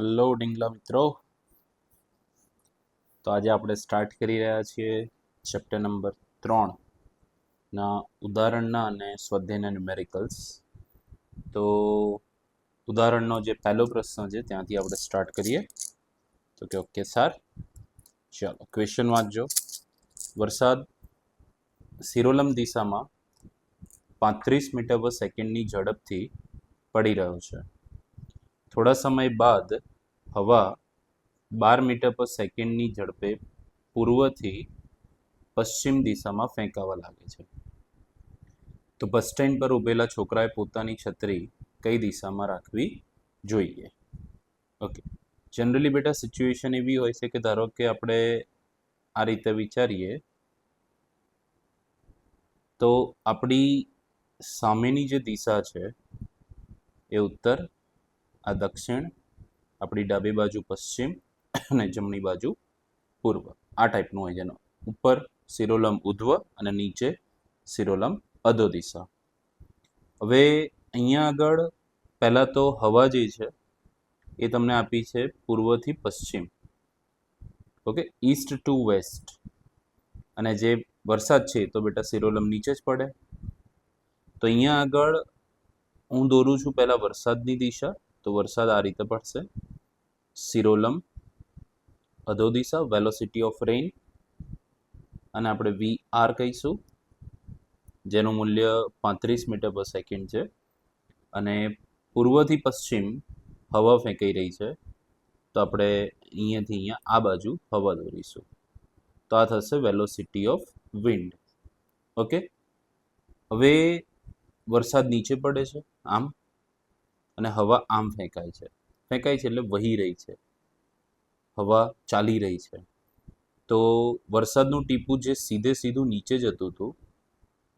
Hello ડીંગલા મિત્રો. તો આજે આપણે સ્ટાર્ટ કરી રહ્યા છીએ ચેપ્ટર નંબર 3ના ઉદાહરણના અને સ્વાધ્યાયના ન્યુમેરિકલ્સ. તો ઉદાહરણનો જે પહેલો પ્રશ્ન છે ત્યાંથી આપણે સ્ટાર્ટ કરીએ. તો કે ઓકે સર, ચાલો ક્વેશ્ચન વાંચજો. વરસાદ સિરોલમ દિશામાં 35 મીટર પર સેકન્ડની ઝડપથી પડી રહ્યો છે. થોડા સમય બાદ હવા 12 મીટર પર સેકન્ડની ઝડપે પૂર્વથી પશ્ચિમ દિશામાં ફેંકાવા લાગે છે. તો બસ સ્ટેન્ડ પર ઊભેલા છોકરાએ પોતાની છત્રી કઈ દિશામાં રાખવી જોઈએ? ઓકે, જનરલી બેટા સિચ્યુએશન એવી હોય છે કે ધારો કે આપણે આ રીતે વિચારીએ તો આપણી સામેની જે દિશા છે એ ઉત્તર, આ દક્ષિણ, આપણી ડાબી બાજુ પશ્ચિમ અને જમણી બાજુ પૂર્વ, આ ટાઈપનું હોય. જેનો ઉપર શિરોલમ ઉધ્વ અને નીચે શિરોલમ અધો દિશા. હવે અહીંયા આગળ પહેલા તો હવા જે છે એ તમને આપી છે પૂર્વથી પશ્ચિમ, ઓકે, ઈસ્ટ ટુ વેસ્ટ. અને જે વરસાદ છે તો બેટા શિરોલમ નીચે જ પડે. તો અહીંયા આગળ હું દોરું છું પહેલા વરસાદની દિશા. તો વરસાદ આ રીતે પડશે, શિરોલમ અધો દિશા, વેલોસિટી ઓફ રેઇન, અને આપણે VR કહીશું, જેનું મૂલ્ય 35 મીટર પર સેકન્ડ છે. અને પૂર્વથી પશ્ચિમ હવા ફેંકાઈ રહી છે, તો આપણે અહીંયાથી અહીંયા આ બાજુ હવા દોરીશું. તો આ થશે વેલોસિટી ઓફ વિન્ડ. ઓકે, હવે વરસાદ નીચે પડે છે આમ, અને હવા આમ ફેંકાય છે એટલે વહી રહી છે, હવા ચાલી રહી છે. તો વરસાદનું ટીપું જે સીધું નીચે જતું હતું,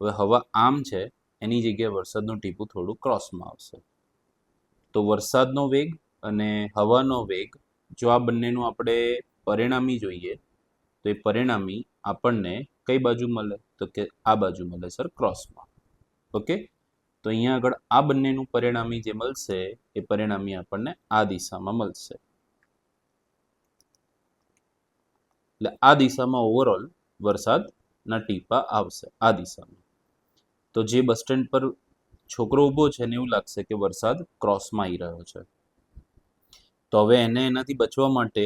હવે હવા આમ છે એની જગ્યાએ વરસાદનું ટીપું થોડું ક્રોસમાં આવશે. તો વરસાદનો વેગ અને હવાનો વેગ, જો આ બંનેનું આપણે પરિણામી જોઈએ તો એ પરિણામી આપણને કઈ બાજુ મળે? તો કે આ બાજુ મળે સર, ક્રોસમાં. ઓકે, તો અહીંયા આગળ આ બંનેનું પરિણામી જે મળશે એ પરિણામી આપણને આ દિશામાં મળશે. એટલે આ દિશામાં ઓવરઓલ વરસાદના ટીપા આવશે આ દિશામાં. તો જે બસ સ્ટેન્ડ પર છોકરો ઊભો છે ને એવું લાગશે કે વરસાદ ક્રોસમાં આવી રહ્યો છે. તો હવે એને એનાથી બચવા માટે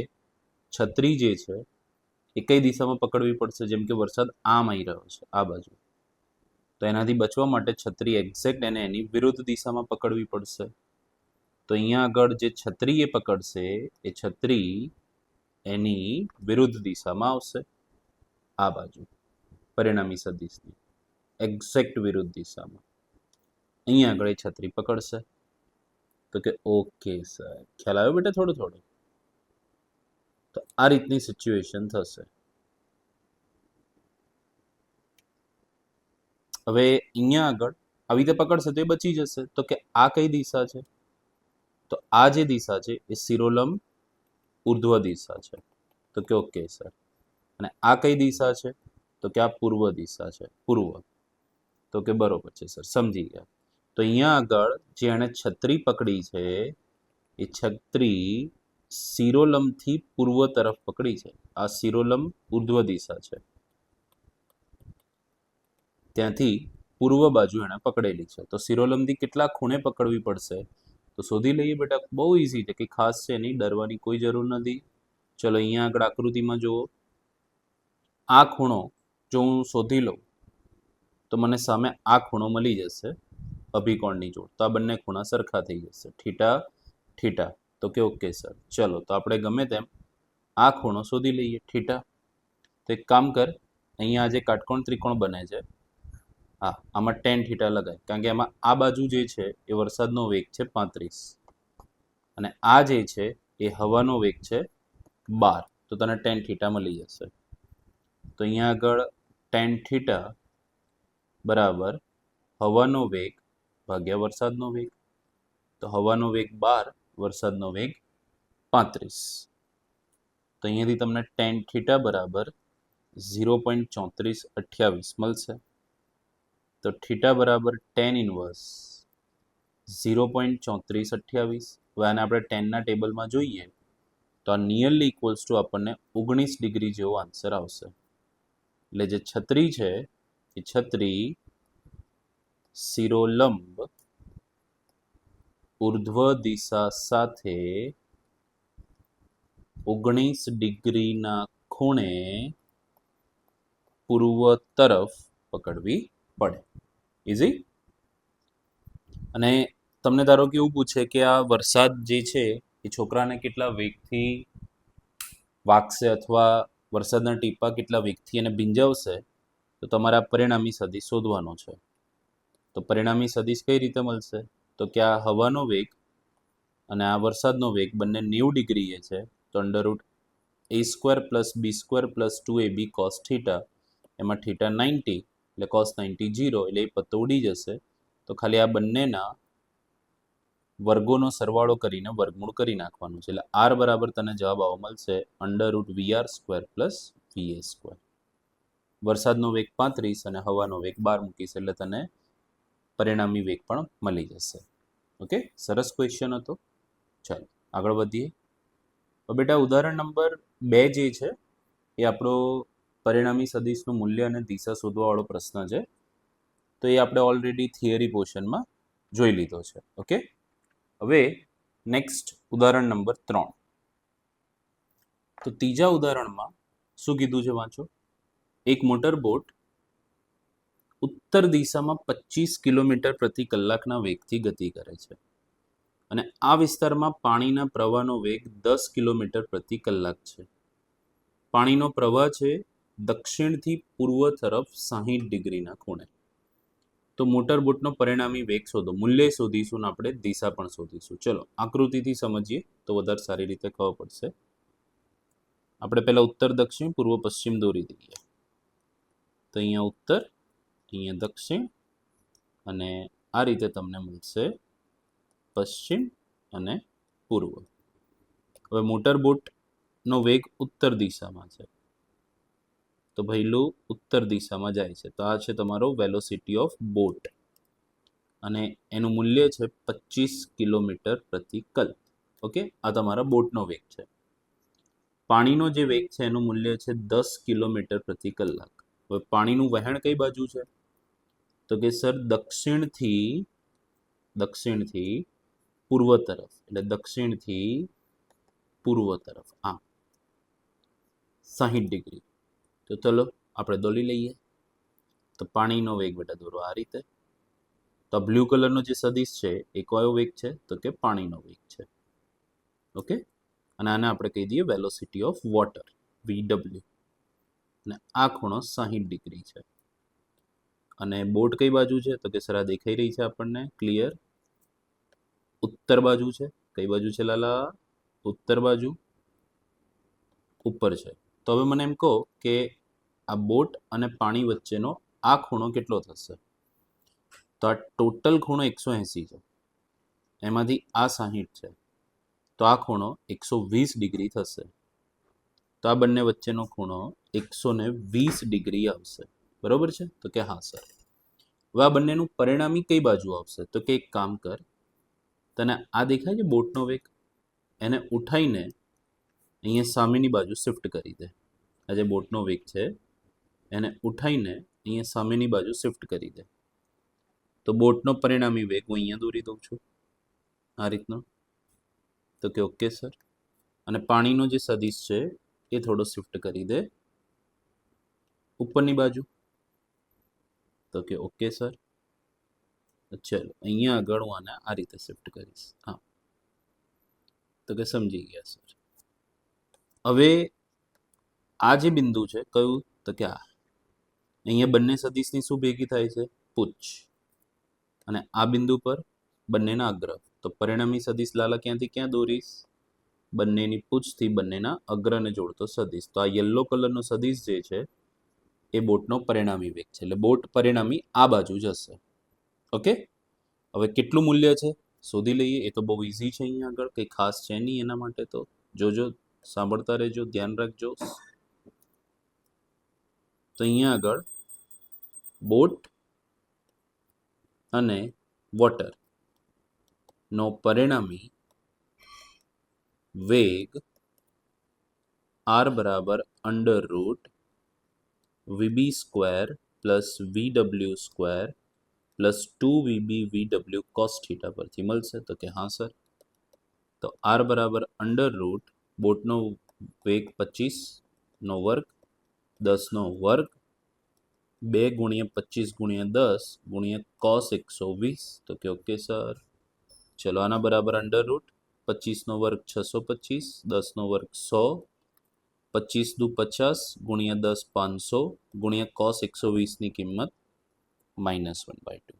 છત્રી જે છે એ કઈ દિશામાં પકડવી પડશે? જેમ કે વરસાદ આમ આવી રહ્યો છે આ બાજુ, તો એનાથી બચવા માટે છત્રી એક્ઝેક્ટ એને એની વિરુદ્ધ દિશામાં પકડવી પડશે. તો અહીંયા આગળ જે છત્રી એ પકડશે એ છત્રી એની વિરુદ્ધ દિશામાં આવશે, આ બાજુ પરિણામી સદિશની એક્ઝેક્ટ વિરુદ્ધ દિશામાં. અહીંયા આગળ એ છત્રી પકડશે. તો કે ઓકે સર, ખ્યાલ આવ્યો બેટા થોડો? તો આ રીતની સિચ્યુએશન થશે. હવે અહીંયા આગળ આવી રીતે પકડશે તો એ બચી જશે. તો કે આ કઈ દિશા છે? તો આ જે દિશા છે એ શિરોલમ ઉર્ધ્વ દિશા છે. તો કે ઓકે સર. અને આ કઈ દિશા છે? તો કે આ પૂર્વ દિશા છે, પૂર્વ. તો કે બરોબર છે સર, સમજી ગયા. તો અહીંયા આગળ જે એણે છત્રી પકડી છે એ છત્રી શિરોલમથી પૂર્વ તરફ પકડી છે. આ શિરોલમ ઉર્ધ્વ દિશા છે, ત્યાંથી પૂર્વ બાજુ એણે પકડેલી છે. તો શિરોલમથી કેટલા ખૂણે પકડવી પડશે? તો શોધી લઈએ બેટા, બહુ ઇઝી છે, કે ખાસ છે નહીં, ડરવાની કોઈ જરૂર નથી. ચલો અહીંયા આગળ આકૃતિમાં જુઓ, આ ખૂણો જો હું શોધી લઉં તો મને સામે આ ખૂણો મળી જશે અભિકોણની જોડ. તો આ બંને ખૂણા સરખા થઈ જશે, થીટા થીટા. તો કે ઓકે સર, ચલો તો આપણે ગમે તેમ આ ખૂણો શોધી લઈએ, થીટા. તો એક કામ કર, અહીંયા જે કાટકોણ ત્રિકોણ બને છે, હા, આમાં tan થીટા લગાય, કારણ કે એમાં આ બાજુ જે છે એ વરસાદનો વેગ છે 35 અને આ જે છે એ હવાનો વેગ છે 12. તો તને tan થીટા મળી જશે. તો અહીંયા આગળ tan થીટા બરાબર હવાનો વેગ ભાગ્યા વરસાદનો વેગ. તો હવાનો વેગ 12, વરસાદનો વેગ 35. તો અહીંયાથી તમને tan થીટા બરાબર 0.3428 મળશે. તો થીટા બરાબર tan ઇનવર્સ 0.3428. હવે આને આપણે 10ના ટેબલમાં જોઈએ તો આ નિયરલી ઇક્વલ્સ ટુ આપણને 19 ડિગ્રી જેવો આન્સર આવશે. એટલે જે છત્રી છે એ છત્રી શિરોલંબ ઉર્ધ્વ દિશા સાથે 19 ડિગ્રીના ખૂણે પૂર્વ તરફ પકડવી પડે. ઇઝી. અને તમને ધારો કે એવું પૂછે કે આ વરસાદ જે છે એ છોકરાને કેટલા વેગથી વાગશે અથવા વરસાદના ટીપા કેટલા વેગથી એને ભીંજાવશે, તો તમારે આ પરિણામી સદિશ શોધવાનો છે. તો પરિણામી સદિશ કઈ રીતે મળશે? તો કે આ હવાનો વેગ અને આ વરસાદનો વેગ બંને 90 ડિગ્રીએ છે, તો √a² + b² + 2ab cos theta, એમાં થીટા 90 એટલે cos 90 0, એટલે એ પત્તો ઉડી જશે. તો ખાલી આ બંનેના વર્ગોનો સરવાળો કરીને વર્ગમૂળ કરી નાખવાનું છે. એટલે r બરાબર તને જવાબ આવો મળશે √vr² + va². વરસાદનો વેગ 35 અને હવાનો વેગ 12 મૂકીશ એટલે તને પરિણામી વેગ પણ મળી જશે. ઓકે, સરસ ક્વેશ્ચન હતો. ચાલો આગળ વધીએ. તો બેટા ઉદાહરણ નંબર 2 જે છે એ આપણો પરિણામી સદિશનું મૂલ્ય અને દિશા શોધવાવાળો પ્રશ્ન છે. તો એ આપણે ઓલરેડી થિયરી પોર્શનમાં જોઈ લીધો છે. ઓકે, હવે નેક્સ્ટ ઉદાહરણ નંબર 3. તો ત્રીજા ઉદાહરણમાં શું કીધું છે વાંચો. એક મોટર બોટ ઉત્તર દિશામાં 25 કિલોમીટર પ્રતિ કલાકના વેગથી ગતિ કરે છે અને આ વિસ્તારમાં પાણીના પ્રવાહનો વેગ 10 કિલોમીટર પ્રતિ કલાક છે. પાણીનો પ્રવાહ છે દક્ષિણથી પૂર્વ તરફ 60 ડિગ્રીના ખૂણે. તો મોટર બોટનો પરિણામી વેગ શોધો. મૂલ્ય શોધીશું ને આપણે દિશા પણ શોધીશું. ચલો આકૃતિથી સમજીએ તો વધારે સારી રીતે ખબર પડશે. આપણે પહેલા ઉત્તર દક્ષિણ પૂર્વ પશ્ચિમ દોરી દઈએ. તો અહીંયા ઉત્તર, અહીંયા દક્ષિણ અને આ રીતે તમને મળશે પશ્ચિમ અને પૂર્વ. હવે મોટર બોટનો વેગ ઉત્તર દિશામાં છે, તો પહેલું ઉત્તર દિશામાં જાય છે. તો આ છે તમારો વેલોસિટી ઓફ બોટ અને એનું મૂલ્ય છે 25 કિલોમીટર પ્રતિ કલ્પ. ઓકે, આ તમારા બોટનો વેગ છે. પાણીનો જે વેગ છે એનું મૂલ્ય છે 10 કિલોમીટર પ્રતિ કલાક. હવે પાણીનું વહેણ કઈ બાજુ છે? તો કે સર દક્ષિણથી પૂર્વ તરફ, એટલે દક્ષિણથી પૂર્વ તરફ આમ 60 ડિગ્રી. તો ચલો આપણે દોરી લઈએ. તો પાણીનો વેગ બેટા દોરો આ રીતે. તો બ્લુ કલરનો જે સદિશ છે એ કયો વેગ છે? તો કે પાણીનો વેગ છે. ઓકે, અને આને આપણે કહી દઈએ વેલોસિટી ઓફ વોટર VW. અને આ ખૂણો 60 ડિગ્રી છે. અને બોટ કઈ બાજુ છે? તો કે સર આ દેખાઈ રહી છે આપણને ક્લિયર, ઉત્તર બાજુ છે. કઈ બાજુ છે લાલા? ઉત્તર બાજુ, ઉપર છે. તો હવે મને એમ કહો કે આ બોટ અને પાણી વચ્ચેનો આ ખૂણો કેટલો થશે? તો આ ટોટલ ખૂણો 180 છે, એમાંથી આ 60 છે, તો આ ખૂણો 120 ડિગ્રી થશે. તો આ બંને વચ્ચેનો ખૂણો 120 ડિગ્રી આવશે. બરોબર છે? તો કે હા સર. હવે આ બંનેનું પરિણામી કઈ બાજુ આવશે? તો કે એક કામ કર, તને આ દેખાય છે બોટનો વેગ, એને ઉઠાઈને અહીંયા સામેની બાજુ શિફ્ટ કરી દે. આ જે બોટનો વેગ છે એને ઉઠાઈને અહીંયા સામેની બાજુ શિફ્ટ કરી દે. તો બોટનો પરિણામી વેગ હું અહીંયા દોરી દઉં છું આ રીતનો. તો કે ઓકે સર. અને પાણીનો જે સદિશ છે એ થોડો શિફ્ટ કરી દે ઉપરની બાજુ. તો કે ઓકે સર. ચલો અહીંયા આગળ હું આને આ રીતે શિફ્ટ કરીશ. હા, તો કે સમજી ગયા સર. હવે આ જે બિંદુ છે કયું? તો કે આ. અહીંયા બંને સદિશની શું ભેગી થાય છે? પૂછ. અને આ બિંદુ પર બંનેના અગ્ર. તો પરિણામી સદિશ લાલા ક્યાંથી ક્યાં દોરીશ? બંનેની પૂછથી બંનેના અગ્રને જોડતો સદિશ. તો આ યલો કલરનો સદિશ જે છે એ બોટનો પરિણામી વેગ છે. એટલે બોટ પરિણામી આ બાજુ જશે. ઓકે, હવે કેટલું મૂલ્ય છે શોધી લઈએ. એ તો બહુ ઇઝી છે. અહીંયા આગળ કંઈ ખાસ છે નહીં એના માટે. તો જોજો, સાંભળતા રહેજો, ધ્યાન રાખજો. તો અહીંયા આગળ બોટ અને વોટર નો પરિણામી વેગ આર બરાબર under root VB square plus VW square plus 2VB VW cos theta પરથી મળશે. તો કે હા સર. તો આર બરાબર અંડર રૂટ બોટનો વેગ 25 નો વર્ગ 10 નો વર્ગ 2 ગુણ્યા 25 ગુણ્યા 10 ગુણ્યા cos 120. તો કે ઓકે સર. ચલો આના બરાબર અંડર રૂટ 25 નો વર્ગ 625 10 નો વર્ગ 100 25 દુ 50 ગુણ્યા 10 500 ગુણ્યા cos 120 ની કિંમત -1/2.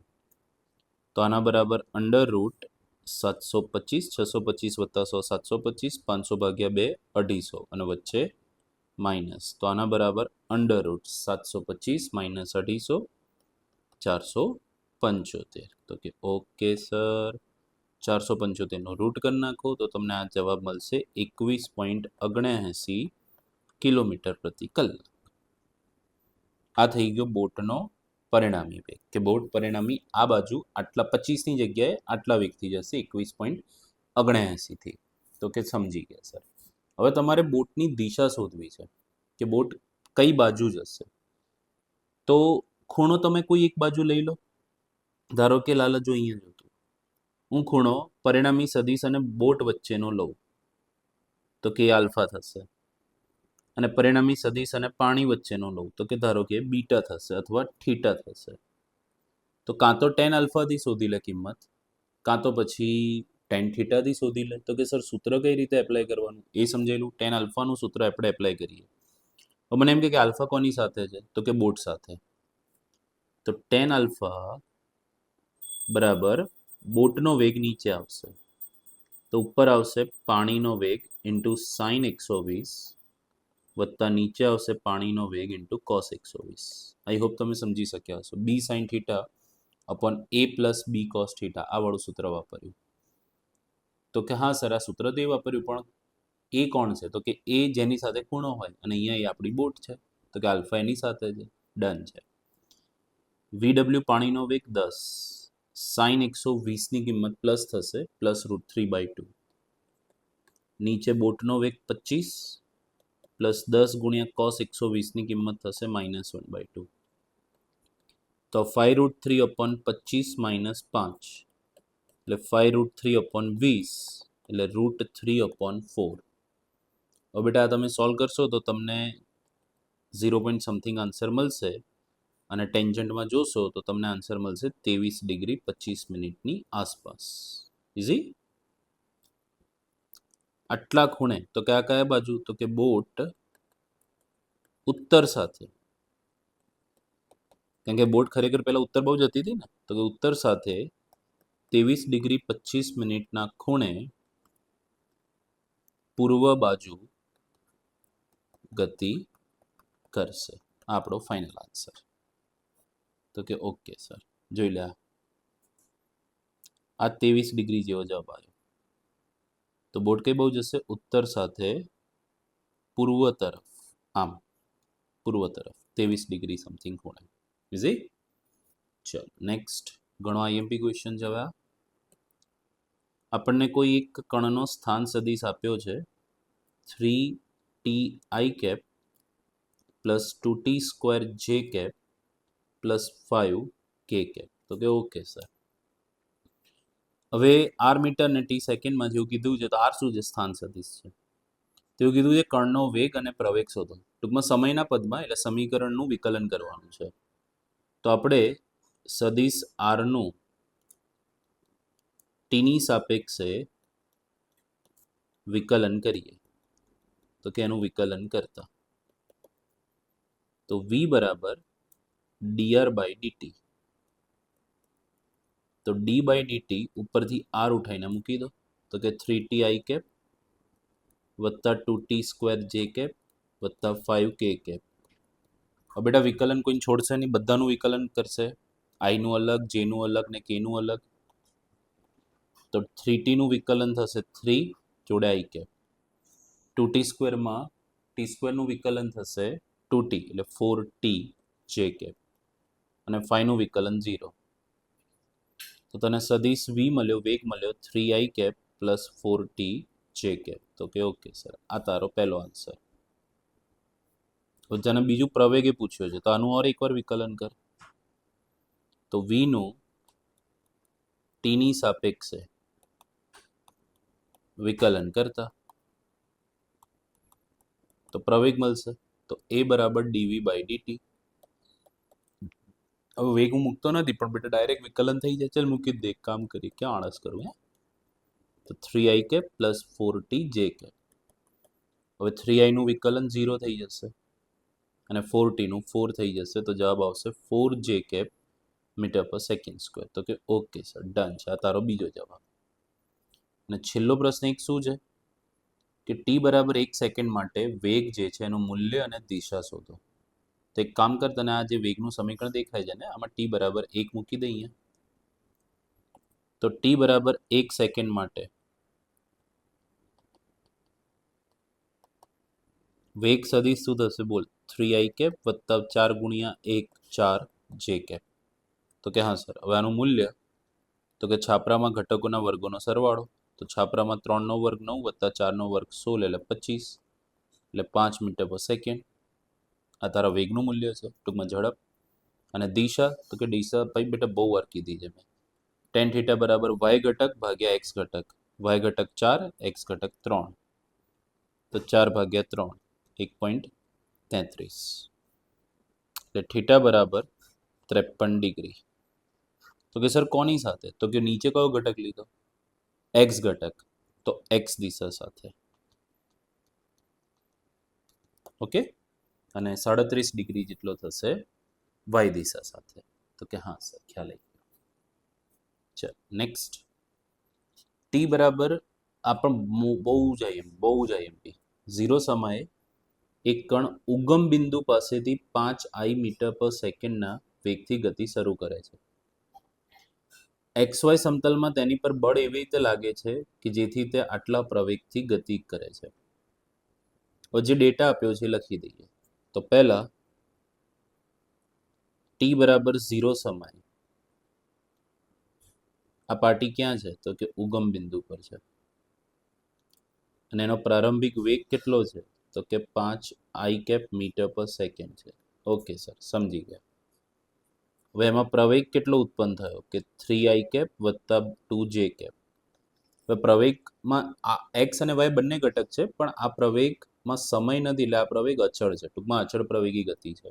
તો આના બરાબર અંડર રૂટ 725 625 વત્તા 100 725 500 ભાગ્યા 2 250 અને વચ્ચે માઇનસ. તો આના બરાબર અંડર રૂટ 725 માઇનસ 250 475. તો કે ઓકે સર. 475 નો રૂટ કરી નાખો તો તમને આ જવાબ મળશે 21.79 કિલોમીટર પ્રતિ કલાક. આ થઈ ગયો બોટનો પરિણામી વેગ કે બોટ પરિણામી આ બાજુ આટલા 25 ની જગ્યાએ આટલા વેગથી જશે 21.79 થી. તો કે સમજી ગયા સર. હવે તમારે બોટની દિશા શોધવી છે કે બોટ કઈ બાજુ જશે. તો ખૂણો તમે કોઈ એક બાજુ લઈ લો. ધારો કે લાલજો અહીંયા જોતું હું ખૂણો પરિણામી સદિશ અને બોટ વચ્ચેનો લઉં તો કે આલ્ફા થશે અને પરિણામી સદિશ અને પાણી વચ્ચેનો લઉં તો કે ધારો કે બીટા થશે અથવા થીટા થશે. તો કાં તો ટેન આલ્ફાથી શોધી લે કિંમત કાં તો પછી ટેન થીટાથી શોધી લે. તો કે સર સૂત્ર કઈ રીતે એપ્લાય કરવાનું એ સમજાયેલું. ટેન આલ્ફાનું સૂત્ર આપણે એપ્લાય કરીએ. તો મને એમ કે આલ્ફા કોની સાથે છે તો કે બોટ સાથે. તો ટેન આલ્ફા બરાબર બોટનો વેગ નીચે આવશે તો ઉપર આવશે પાણીનો વેગ ઇન્ટુ સાઇન 120 વત્તા નીચે આવશે પાણીનો વેગ ઇન્ટુ કોસ 120. આઈ હોપ તમે સમજી શક્યા હશો. બી સાઇન થીટા અપોન એ પ્લસ બી કોસ થીટા આ વાળું સૂત્ર વાપર્યું. તો કે હા સર આ સૂત્ર તો એ વાપર્યું પણ એ કોણ છે તો કે એ જેની સાથે ખૂણો હોય અને અહીંયા એ આપણી બોટ છે તો કે આલ્ફા એની સાથે છે. ડન છે. વીડબ્લ્યુ પાણીનો વેગ 10 સાઇન 120 ની કિંમત પ્લસ થશે પ્લસ √3/2 નીચે બોટનો વેગ 25 પ્લસ 10 ગુણ્યા કોસ 120 ની કિંમત થશે -1/2. તો 5√3 અપોન 25 માઇનસ 5 એટલે 5√3 અપોન 20 એટલે √3 અપોન 4. હવે બેટા આ તમે સોલ્વ કરશો તો તમને 0. સમથિંગ આન્સર મળશે અને ટેન્જન્ટમાં જોશો તો તમને આન્સર મળશે 23 ડિગ્રી 25 મિનિટની આસપાસ. ઇઝી. આટલા ખૂણે તો કયા બાજુ તો કે બોટ ઉત્તર સાથે કારણ કે બોટ ખરેખર પહેલા ઉત્તર બાજુ જતી હતી ને તો કે ઉત્તર સાથે 23 ડિગ્રી 25 મિનિટના ખૂણે પૂર્વ બાજુ ગતિ કરશે. આપણો ફાઇનલ આન્સર. તો કે ઓકે સર. જોઈ લે આ 23 ડિગ્રી જેવો જવાબ આવ્યો. તો બોટ કઈ બાજુ જશે ઉત્તર સાથે પૂર્વ તરફ. આમ પૂર્વ તરફ 23 ડિગ્રી સમથિંગ ખૂણે. ઇઝી. ચલો નેક્સ્ટ ઘણો આઈએમપી ક્વેશ્ચન હવે આપણને કોઈ એક કણનો સ્થાન સદિશ આપ્યો છે 3ti cap plus 2t² j cap plus 5k cap. તો કે ઓકે સર. હવે આર મીટર ને ટી સેકન્ડમાં જેવું કીધું છે તો આર શું છે સ્થાન સદિશ છે. તેવું કીધું છે કણનો વેગ અને પ્રવેગ શોધો. ટૂંકમાં સમયના પદમાં એટલે સમીકરણનું વિકલન કરવાનું છે. તો આપણે સદિશ આરનું ટીની સાપેક્ષે વિકલન કરીએ. તો કે એનું વિકલન કરતા તો v બરાબર dr/dt. તો d/dt ઉપરથી r ઉઠાઈને મૂકી દો તો કે 3ti કેપ વત્તા 2t² j કેપ વત્તા 5k કેપ. હવે બેટા વિકલન કોઈ છોડશે નહીં બધાનું વિકલન કરશે. i નું અલગ j નું અલગ ને k નું અલગ. તો 3t નું વિકલન થશે 3 જોડે i કેપ 2t² માં t² નું વિકલન થશે 2t એટલે 4t j કેપ અને 5 નું વિકલન 0. તો તને સદિશ v મળ્યો વેગ મળ્યો 3i કેપ પ્લસ 4t જે કેપ. તો કે ઓકે સર, આ તારો પહેલો આન્સર. તને બીજું પ્રવેગે પૂછ્યો છે તો આનું ઓર એકવાર વિકલન કર. તો વીનું ટીની સાપેક્ષે વિકલન કરતા તો પ્રવેગ મળશે. તો એ બરાબર ડીવી બાય ડીટી. હવે વેગ હું મૂકતો નથી પણ બેટા ડાયરેક્ટ વિકલન થઈ જાય. ચાલ મૂકી દે, કામ કરી, ક્યાં આળસ કરું હે. તો 3i કેપ પ્લસ 4t જે કેપ. હવે 3i નું વિકલન 0 થઈ જશે અને 4t નું 4 થઈ જશે. તો જવાબ આવશે 4j કેપ મીટર પર સેકન્ડ સ્ક્વેર. તો કે ઓકે સર, ડન છે. આ તારો બીજો જવાબ. અને છેલ્લો પ્રશ્ન એક શું છે કે ટી બરાબર 1 સેકન્ડ માટે વેગ જે છે એનું મૂલ્ય અને દિશા શોધો. તો એક કામ કર, તને આ જે વેગનું સમીકરણ દેખાય છે ને, આમાં ટી બરાબર 1 મૂકી દઈએ. તો ટી બરાબર 1 સેકન્ડ માટે વેગ સદિશ શું થશે બોલ? 3i કેપ વત્તા 4 ગુણ્યા 1 4 જે કેપ. તો કે હા સર. હવે આનું મૂલ્ય તો કે છાપરામાં ઘટકોના વર્ગોનો સરવાળો. તો છાપરામાં 3 નો વર્ગ 9 વત્તા 4 નો વર્ગ 16 એટલે 25 એટલે 5 મીટર પર સેકન્ડ. આ તારા વેગનું મૂલ્ય છે, ટૂંકમાં ઝડપ. અને દિશા તો કે દિશા ભાઈ બેટા બહુ વાર કીધી છે મેં. ટેન થીટા બરાબર વાય ઘટક ભાગ્યા એક્સ ઘટક. વાય ઘટક 4, એક્સ ઘટક 3. તો 4 ભાગ્યા 3 1.33 એટલે થીટા બરાબર 53 ડિગ્રી. તો કે સર કોની સાથે? તો કે નીચે કયો ઘટક લીધો? એક્સ ઘટક. તો એક્સ દિશા સાથે. ઓકે. અને 37 ડિગ્રી જેટલો થશે વાય દિશા સાથે. તો કે હા સર, ખ્યાલ આવી ગયો. ચાલ નેક્સ્ટ. ટી બરાબર આપણે બહુ જાય એમપી 0 સમયે એક કણ ઉગમ બિંદુ પાસેથી 5i મીટર પર સેકન્ડના વેગથી ગતિ શરૂ કરે છે. XY સમતલમાં તેની પર બળ એવી રીતે લાગે છે કે જેથી તે આટલા પ્રવેગથી ગતિ કરે છે. જે ડેટા આપ્યો છે લખી દઈએ. તો પહેલા ટી બરાબર 0 સમયે આ પાર્ટી ક્યાં છે? તો કે ઉગમ બિંદુ પર છે. અને એનો પ્રારંભિક વેગ કેટલો છે? તો કે 5i કેપ મીટર પર સેકન્ડ છે. ઓકે સર, સમજી ગયા. હવે એમાં પ્રવેગ કેટલો ઉત્પન્ન થયો કે 3i કેપ વત્તા 2j કેપ. હવે પ્રવેગમાં આ એક્સ અને વાય બંને ઘટક છે, પણ આ પ્રવેગમાં સમય નથી એટલે આ પ્રવેગ અચળ છે. ટૂંકમાં અચળ પ્રવેગી ગતિ છે.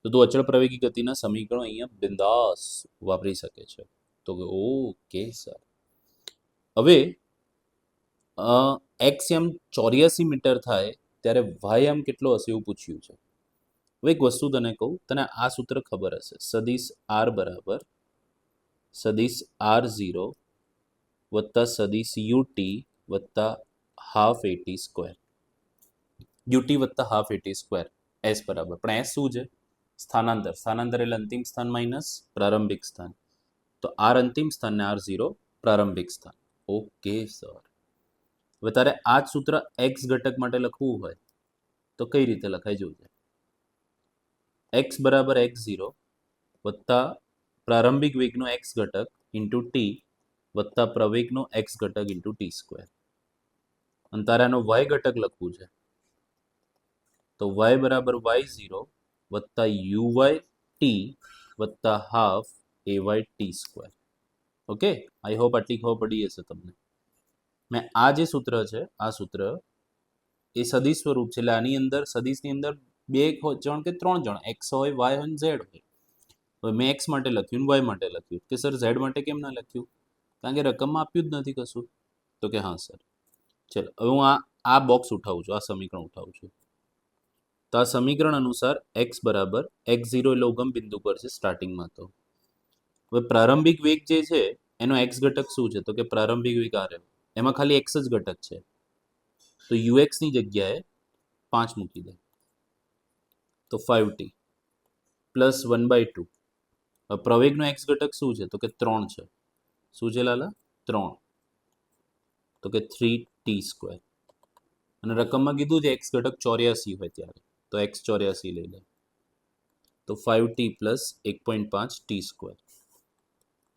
તો તું અચળ પ્રવેગી ગતિના સમીકરણો અહીંયા બિંદાસ વાપરી શકે છે. તો ઓકે સર. હવે એક્સ એમ 84 મીટર થાય ત્યારે વાય એમ કેટલો હશે એવું પૂછ્યું છે. હવે એક વસ્તુ તને કહું, તને આ સૂત્ર ખબર હશે. સદિશ આર બરાબર સદિશ R0 વત્તા સદિશ યુટી વત્તા હાફ એટી સ્ક્વેર. યુટી વત્તા હાફ એટી સ્ક્વેર એસ બરાબર. પણ એસ શું છે? સ્થાનાંતર. સ્થાનાંતર એટલે અંતિમ સ્થાન માઇનસ પ્રારંભિક સ્થાન. તો આર અંતિમ સ્થાન ને R0 પ્રારંભિક સ્થાન. Okay sir. હવે તારે આ જ સૂત્ર એક્સ ઘટક માટે લખવું હોય તો કઈ રીતે લખાય જોજે. એક્સ બરાબર x0 વત્તા પ્રારંભિક વેગનો એક્સ ઘટક ઇન્ટુ ટી વત્તા પ્રવેગનો એક્સ ઘટક ઇન્ટુ ટી સ્ક્વેર. અને તારે આનો વાય ઘટક લખવું છે તો વાય બરાબર y0 વત્તા uy ટી વત્તા half ay T square. Okay, I hope આટલી ખબર પડી હશે તમને. મેં આ જે સૂત્ર છે આ સૂત્ર એ સદિશ સ્વરૂપ છે. એટલે આની અંદર સદિશની અંદર બે જણ કે 3 જણ એક્સ હોય, વાય હોય, ઝેડ હોય. હવે મેં એક્સ માટે લખ્યું, વાય માટે લખ્યું. કે સર ઝેડ માટે કેમ ના લખ્યું? કારણ કે રકમમાં આપ્યું જ નથી કશું. તો કે હા સર. ચલો હવે હું આ બોક્સ ઉઠાવું છું, આ સમીકરણ ઉઠાવું છું. તો આ સમીકરણ અનુસાર એક્સ બરાબર x0 એટલે ઉગમ બિંદુ પર છે સ્ટાર્ટિંગમાં. તો હવે પ્રારંભિક વેગ જે છે એનો એક્સ ઘટક શું છે? તો કે પ્રારંભિક વેગ આ રહ્યો. એમાં ખાલી એક્સ જ ઘટક છે. તો ux ની જગ્યાએ 5 મૂકી દે તો 5t પ્લસ 1/2. પ્રવેગનો એક્સ ઘટક શું છે? તો કે 3 છે. શું છે લાલા? 3. તો કે 3t સ્ક્વેર. અને રકમમાં કીધું છે એક્સ ઘટક 84 હોય ત્યારે, તો એક્સ 84 લઈ લે. તો 5t પ્લસ 1.5t સ્ક્વેર.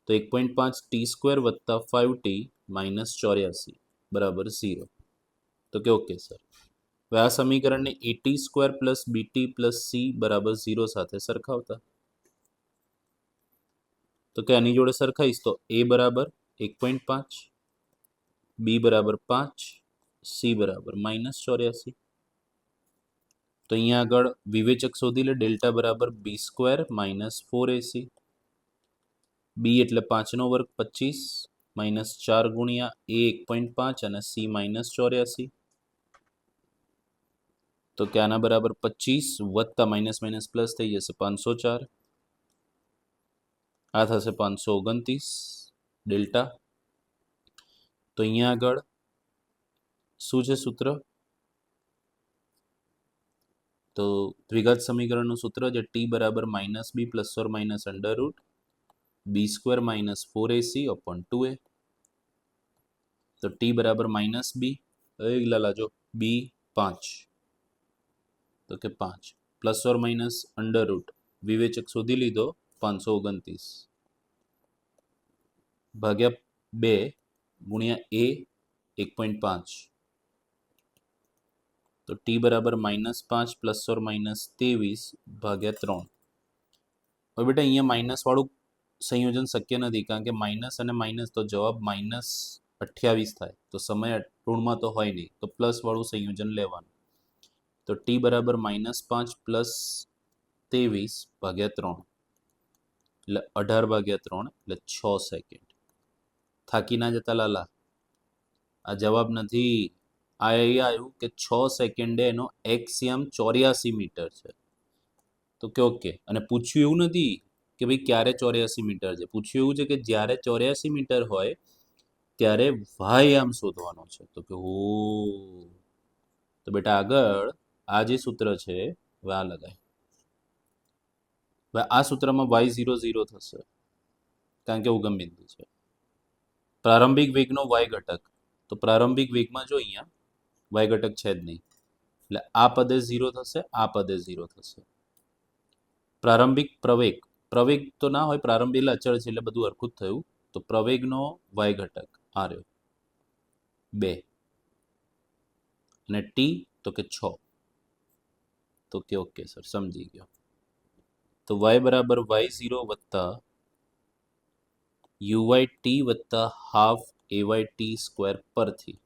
તો 1.5t સ્ક્વેર વત્તા 5t માઇનસ 84 બરાબર 0. તો કે ઓકે સર. હવે આ સમીકરણને a t square plus b t plus c બરાબર 0 સાથે સરખાવતા, તો કે આની જોડે સરખાઈશ તો a બરાબર 1.5, b બરાબર 5, c બરાબર -84. તો અહીંયા આગળ વિવેચક શોધી લે. ડેલ્ટા બરાબર બી સ્ક્વેર માઇનસ 4ac. બી એટલે 5 નો વર્ગ 25 -4 ગુણ્યા a 1.5 અને c -84. તો કે આના બરાબર 25 વત્તા માઇનસ માઇનસ પ્લસ થઈ જશે 504. આ થશે 529 ડેલ્ટા. તો અહીંયા આગળ શું છે સૂત્ર? તો દ્વિઘાત સમીકરણનું સૂત્ર જે ટી બરાબર -b plus or minus under root b square minus 4ac upon 2a. તો ટી બરાબર -b લાજો બી 5, તો કે 5 plus or minus under route વિવેચક શોધી લીધો 529 ભાગ્યા 2 ગુણ્યા a 1.5. તો ટી બરાબર -5 પ્લસ ઓર માઇનસ 23 ભાગ્યા 3. હવે બેટા અહીંયા માઇનસ વાળું સંયોજન શક્ય નથી, કારણ કે માઇનસ અને માઇનસ તો જવાબ -28 થાય. તો સમય ઋણમાં તો હોય નહીં, તો પ્લસ વાળું સંયોજન લેવાનું. તો ટી બરાબર -5 પ્લસ 23 ભાગ્યા 3 એટલે 18 ભાગ્યા 3 એટલે 6 સેકન્ડ. થાકી ના જતા લાલા, આ જવાબ નથી. આ આવ્યું કે 6 સેકન્ડે એનો એક્સયામ 84 મીટર છે. તો કે ઓકે. અને પૂછ્યું એવું નથી કે ભાઈ ક્યારે 84 મીટર છે, પૂછ્યું એવું છે કે જ્યારે 84 મીટર હોય ત્યારે વાયામ શોધવાનો છે. તો કે ઓ, તો બેટા આગળ આ જે સૂત્ર છે હવે આ લગાય. હવે આ સૂત્રમાં y0 0 થશે, કારણ કે ઉગમ બિંદુ છે. પ્રારંભિક વેગનો y ઘટક, તો પ્રારંભિક વેગમાં જો અહીંયા y ઘટક છે જ નહીં, એટલે આ પદે 0 થશે, આ પદે 0 થશે. પ્રારંભિક પ્રવેગ, પ્રવેગ તો ના હોય, પ્રારંભિક અચળ છે એટલે બધું હરખું જ થયું. તો પ્રવેગનો y ઘટક આ રહ્યો 2 અને t તો કે 6. તો કે ઓકે સર, સમજી ગયો. તો y બરાબર y0 વત્તા uyt વત્તા હાફ ayt સ્ક્વેર પરથી.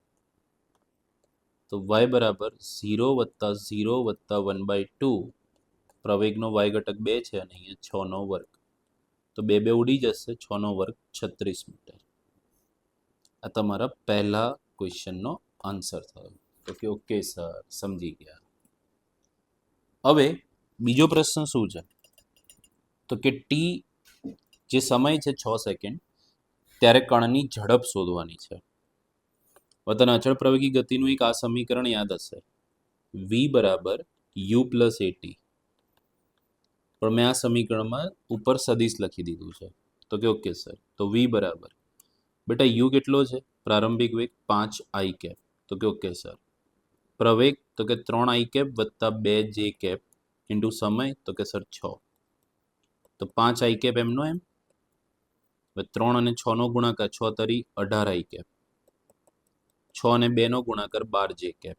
તો y બરાબર 0 વત્તા 0 વત્તા 1/2. પ્રવેગનો y ઘટક 2 છે અને અહીંયા 6 નો વર્ગ. તો 2 2 ઉડી જશે, 6 નો વર્ગ 36 મીટર. આ તમારા પહેલા ક્વેશ્ચનનો આન્સર થયો. તો કે ઓકે સર, સમજી ગયા. હવે બીજો પ્રશ્ન શું છે? તો કે ટી જે સમય છે 6 સેકન્ડ, ત્યારે કણની ઝડપ શોધવાની છે. વતન અચળ પ્રવેગી ગતિનું એક આ સમીકરણ યાદ હશે, v બરાબર u પ્લસ એટી. પણ મેં આ સમીકરણમાં ઉપર સદિશ લખી દીધું છે. તો કે ઓકે સર. તો v બરાબર બેટા u કેટલો છે? પ્રારંભિક વેગ 5i કેપ. તો કે ઓકે સર. પ્રવેગ તો કે 3i કેપ વત્તા 2j કેપ ઇન્ટુ સમય તો કે સર 6. તો 5i કેપ એમનો એમ, 3 અને 6 નો ગુણાકાર 6 તરી 18i કેપ, 6 અને 2 નો ગુણાકાર 12j કેપ.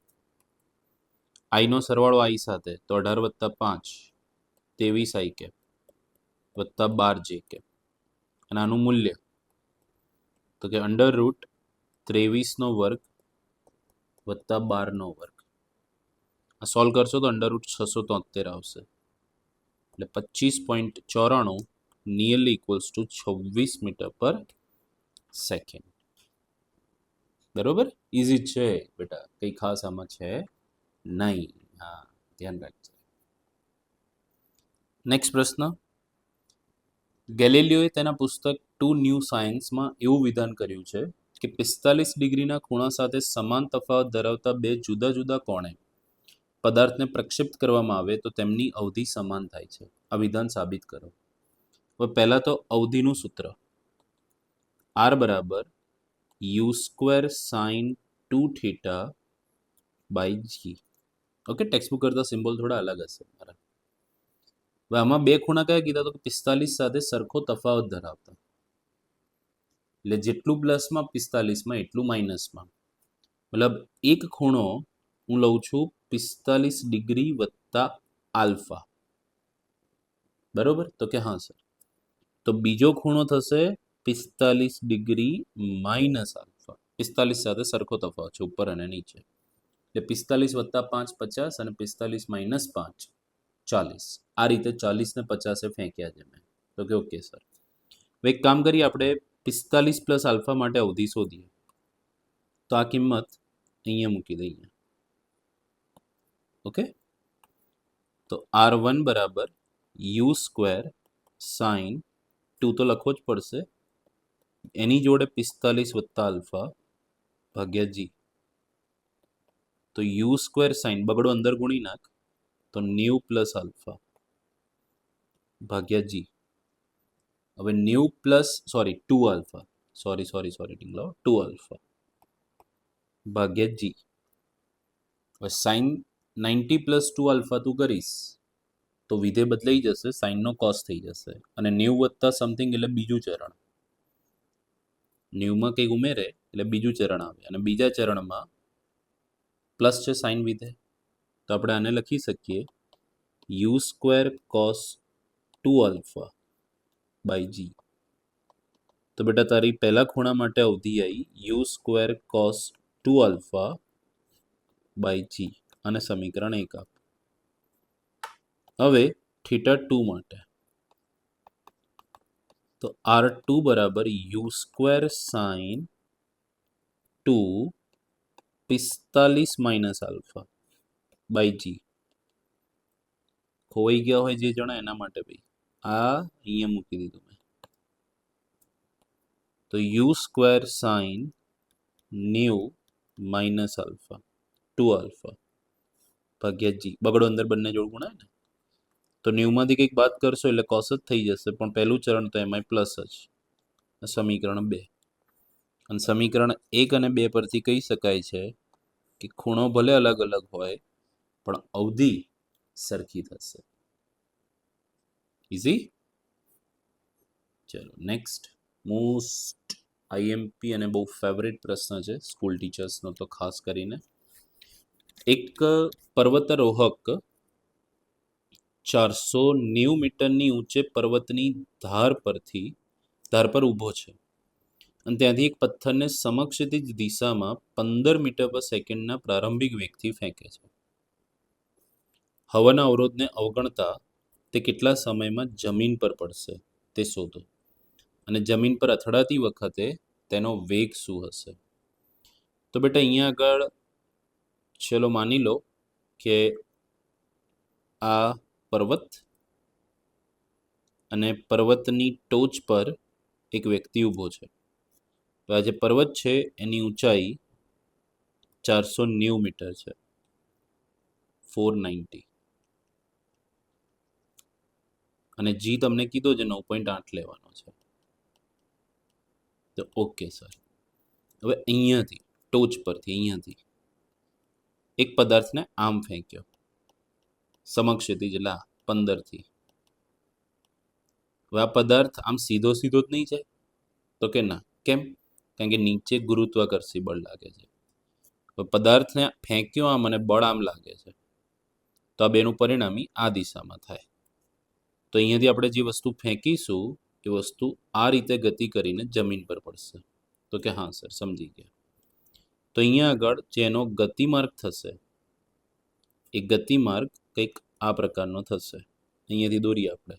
i નો સરવાળો i સાથે, તો 18 વત્તા 5 23i કેપ વત્તા 12j કેપ. અને આનું મૂલ્ય તો કે અંડર રૂટ 23 નો વર્ગ વત્તા 12 નો વર્ગ. આ સોલ્વ કરશો તો અંડર રૂટ 673 આવશે, એટલે 25.94 નિયરલી ઇક્વલ્સ ટુ 26 મીટર પર સેકન્ડ. બરોબર, ઇઝી છે બેટા, કઈ ખાસ આમાં છે નહીં. હા, ધ્યાન રાખજો. નેક્સ્ટ પ્રશ્ન. ગેલિલિયોએ તેના પુસ્તક ટુ ન્યૂ સાયન્સમાં એવું વિધાન કર્યું છે કે 45 ડિગ્રીના ખૂણા સાથે સમાન તફાવત ધરાવતા બે જુદા જુદા કોણે પદાર્થને પ્રક્ષેપિત કરવામાં આવે તો તેમની અવધિ સમાન થાય છે. આ વિધાન સાબિત કરો. હવે પહેલા તો અવધિનું સૂત્ર r બરાબર u square sine 2 theta by g. Okay, textbook કરતા સિમ્બોલ થોડા અલગ હશે મારા. હવે આમાં બે ખૂણા કયા કીધા? તો 45 સાથે સરખો તફાવત ધરાવતા, એટલે જેટલું પ્લસમાં 45માં એટલું માઇનસમાં. મતલબ એક ખૂણો હું લઉં છું 45 ડિગ્રી વત્તા આલ્ફા, બરોબર? તો કે હા સર. તો બીજો ખૂણો થશે 45 ડિગ્રી માઇનસ આલ્ફા. 45 સાથે સરખો તફાવત છે ઉપર અને નીચે, એટલે 45 વત્તા 5 50 અને 45 માઇનસ 5 40. આ રીતે 40 ને 50 ફેંક્યા છે મેં. તો કે ઓકે સર. હવે એક કામ કરીએ, આપણે 45 પ્લસ આલ્ફા માટે અવધિ શોધીએ. તો આ કિંમત અહીંયા મૂકી દઈએ. ઓકે, તો R1 બરાબર યુ સ્ક્વેર સાઇન 2 તો લખવો જ પડશે, એની જોડે 45 વત્તા આલ્ફા ભાગ્યા જી. તો યુ સ્ક્વેર સાઇન બગડો અંદર ગુણી નાખ, તો 90 પ્લસ આલ્ફા ભાગ્યા જી. હવે 90 પ્લસ 2 આલ્ફા, સોરી ટીંગલો, 2 આલ્ફા ભાગ્યા જી. હવે સાઇન 90 પ્લસ 2 આલ્ફા તું કરીશ તો વિધેય બદલાઈ જશે, સાઇનનો કોસ થઈ જશે, અને 90 વત્તા સમથિંગ એટલે બીજું ચરણ. 90માં કંઈક ઉમેરે એટલે બીજું ચરણ આવે, અને બીજા ચરણમાં પ્લસ છે સાઇન વિધેય. તો આપણે આને લખી શકીએ U square cos 2 alpha by G. તો બેટા તારી પહેલા ખૂણા માટે અવધિ આવી U square cos 2 alpha by G, અને સમીકરણ 1 આપ. હવે થીટા 2 માટે તો R2 બરાબર U square sine 2 45 minus alpha by G. ખોવાઈ ગયા હોય જે જણા એના માટે ભાઈ આ અહીંયા મૂકી દીધું મેં. તો you square sign 90 minus alpha 2 alpha ભાગ્યા જી. બગડો અંદર બંને જોડ ગુણાય ને, તો 90માંથી કંઈક બાદ કરશો એટલે કોસ જ થઈ જશે, પણ પહેલું ચરણ તો એમાંય પ્લસ જ. સમીકરણ 2. અને સમીકરણ 1 અને 2 પરથી કહી શકાય છે કે ખૂણો ભલે અલગ અલગ હોય પણ અવધિ સરખી થશે. ઇઝી. ચલો નેક્સ્ટ મોસ્ટ આઈએમપી અને બહુ ફેવરેટ પ્રશ્ન છે સ્કૂલ ટીચર્સનો, તો ખાસ કરીને એક પર્વતારોહક 490 મીટરની ઊંચે પર્વતની ધાર પર ઊભો છે, અને ત્યાંથી એક પથ્થરને સમક્ષિતિજ દિશામાં 15 મીટર પર સેકન્ડના પ્રારંભિક વેગથી ફેંકે છે. હવાના અવરોધને અવગણતા તે કેટલા સમયમાં જમીન પર પડશે તે શોધો, અને જમીન પર અથડાતી વખતે તેનો વેગ શું હશે? તો બેટા અહીંયા આગળ ચલો માની લો કે આ પર્વત, અને પર્વતની ટોચ પર એક વ્યક્તિ ઊભો છે. તો આ જે પર્વત છે એની ઊંચાઈ 490 મીટર છે, 490, અને જી તમને કીધો છે 9.8 લેવાનો છે. તો ઓકે સર. હવે અહીંયાથી ટોચ પરથી અહીંયાથી એક પદાર્થને આમ ફેંક્યો સમક્ષિતિજ એટલે 15થી. હવે આ પદાર્થ આમ સીધો જ નહીં જાય? તો કે ના. કેમ? કારણ કે નીચે ગુરુત્વાકર્ષી બળ લાગે છે. તો પદાર્થને ફેંક્યો આમ અને બળ આમ લાગે છે, તો આ બેનું પરિણામી આ દિશામાં થાય. તો અહીંયાથી આપણે જે વસ્તુ ફેંકીશું એ વસ્તુ આ રીતે ગતિ કરીને જમીન પર પડશે. તો કે હા સર સમજી ગયા. તો અહીંયા આગળ જેનો ગતિમાર્ગ થશે એ ગતિમાર્ગ કંઈક આ પ્રકારનો થશે. અહીંયાથી દોરીએ આપણે,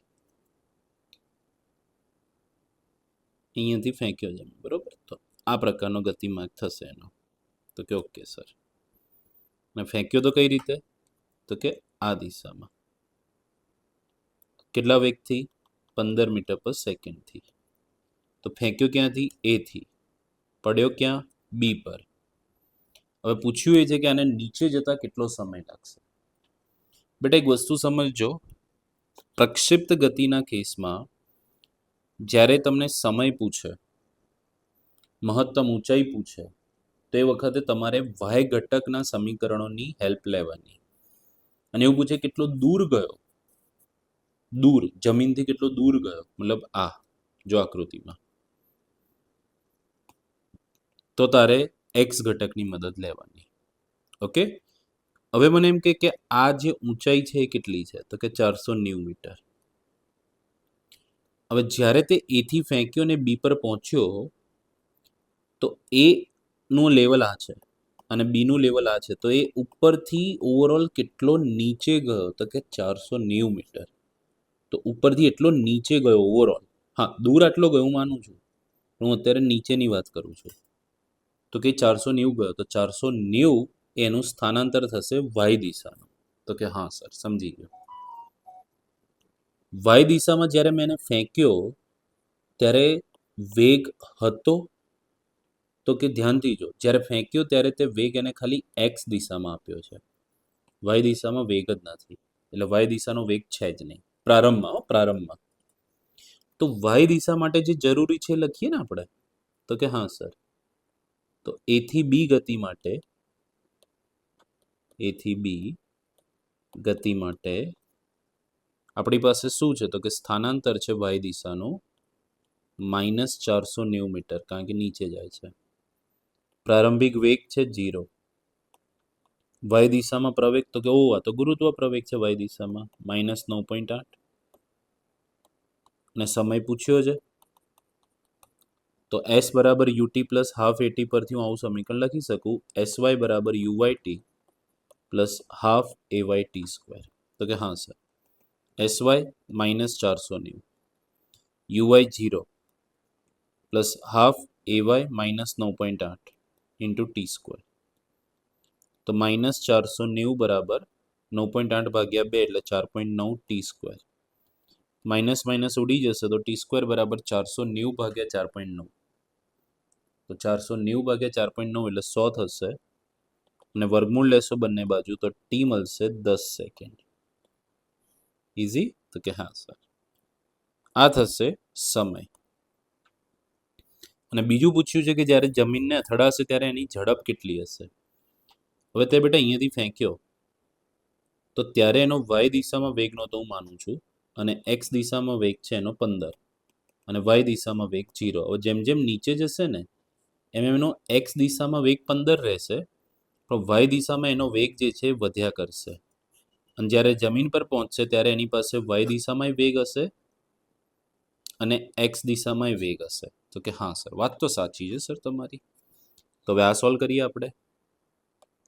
અહીંયાથી ફેંક્યો જમીન, બરોબર? તો આ પ્રકારનો ગતિમાર્ગ થશે એનો. તો કે ઓકે સર. અને ફેંક્યો તો કઈ રીતે? તો કે આ દિશામાં. કેટલા વેગથી? 15 મીટર પર સેકન્ડથી. તો ફેંક્યો ક્યાંથી? એ થી. પડ્યો ક્યાં? બી પર. હવે પૂછ્યું એ છે કે આને નીચે જતા કેટલો સમય લાગશે. બેટા એક વસ્તુ સમજજો, પ્રક્ષિપ્ત ગતિના કેસમાં જ્યારે તમને સમય પૂછે, મહત્તમ ઊંચાઈ પૂછે, તો એ વખતે તમારે વાય ઘટકના સમીકરણોની હેલ્પ લેવાની. અને એવું પૂછે કેટલો દૂર ગયો, દૂર જમીનથી કેટલો દૂર ગયો, મતલબ આ જો આકૃતિમાં, તો તારે એક્સ ઘટકની મદદ લેવાની. ઓકે, હવે મને એમ કે આ જે ઊંચાઈ છે એ કેટલી છે, તો કે 490 મીટર. હવે જ્યારે તે એ થી ફેંક્યો ને બી પર પહોંચ્યો તો એ નું લેવલ આ છે અને બી નું લેવલ આ છે, તો એ ઉપરથી ઓવરઓલ કેટલો નીચે ગયો, તો કે 490 મીટર. તો ઉપરથી એટલો નીચે ગયો ઓવરઓલ. હા, દૂર આટલો ગયો હું માનું છું, હું અત્યારે નીચેની વાત કરું છું. તો કે 490 ગયો, તો 490 એનું સ્થાનાંતર થશે વાય દિશાનું. તો કે હા સર, સમજી ગયો. વાય દિશામાં જ્યારે મેં એને ફેંક્યો ત્યારે વેગ હતો, તો કે ધ્યાનથી જો, જ્યારે ફેંક્યો ત્યારે તે વેગ એને ખાલી એક્સ દિશામાં આપ્યો છે, વાય દિશામાં વેગ જ નથી, એટલે વાય દિશાનો વેગ છે જ નહીં પ્રારંભમાં. તો વાય દિશા માટે જે જરૂરી છે લખીએ ને આપણે, તો કે હા સર. તો એ થી બી ગતિ માટે આપણી પાસે શું છે, તો કે સ્થાનાંતર છે વાય દિશાનું -490 મીટર, કારણ કે નીચે જાય છે. પ્રારંભિક વેગ છે 0. વાય દિશામાં પ્રવેગ, તો કે આ તો ગુરુત્વ પ્રવેગ છે વાય દિશામાં -9.8. અને સમય પૂછ્યો છે, તો s બરાબર ut પ્લસ હાફ એટી પરથી હું આવું સમીકરણ લખી શકું, sy બરાબર uyt plus half ayt square. તો કે હા sir, sy -490, uy 0 plus half ay -9.8 into T square. તો -490 બરાબર 9.8 ભાગ્યા 2 એટલે 4.9 ટી સ્ક્વેર. માઇનસ માઇનસ ઉડી જશે તો ટી સ્ક્વેર બરાબર 490 ભાગ્યા 4.9. તો 490 ભાગ્યા 4.9 એટલે 100 થશે, અને વર્ગમૂળ લેશો બંને બાજુ તો ટી મળશે 10 સેકન્ડ. ઇઝી? તો કે હા સર. આ થશે સમય. અને બીજું પૂછ્યું છે કે જ્યારે જમીનને અથડાશે ત્યારે એની ઝડપ કેટલી હશે. હવે તે બેટા અહીંયાથી ફેંક્યો તો ત્યારે એનો વાય દિશામાં વેગ નહોતો હું માનું છું, અને એક્સ દિશામાં વેગ છે એનો 15 અને વાય દિશામાં વેગ 0. હવે જેમ જેમ નીચે જશે ને એમ એનો એક્સ દિશામાં વેગ 15 રહેશે, પણ વાય દિશામાં એનો વેગ જે છે એ વધ્યા કરશે. અને જ્યારે જમીન પર પહોંચશે ત્યારે એની પાસે વાય દિશામાં વેગ હશે અને એક્સ દિશામાં વેગ હશે. તો કે હા સર, વાત તો સાચી છે સર તમારી. તો હવે આ સોલ્વ કરીએ આપણે.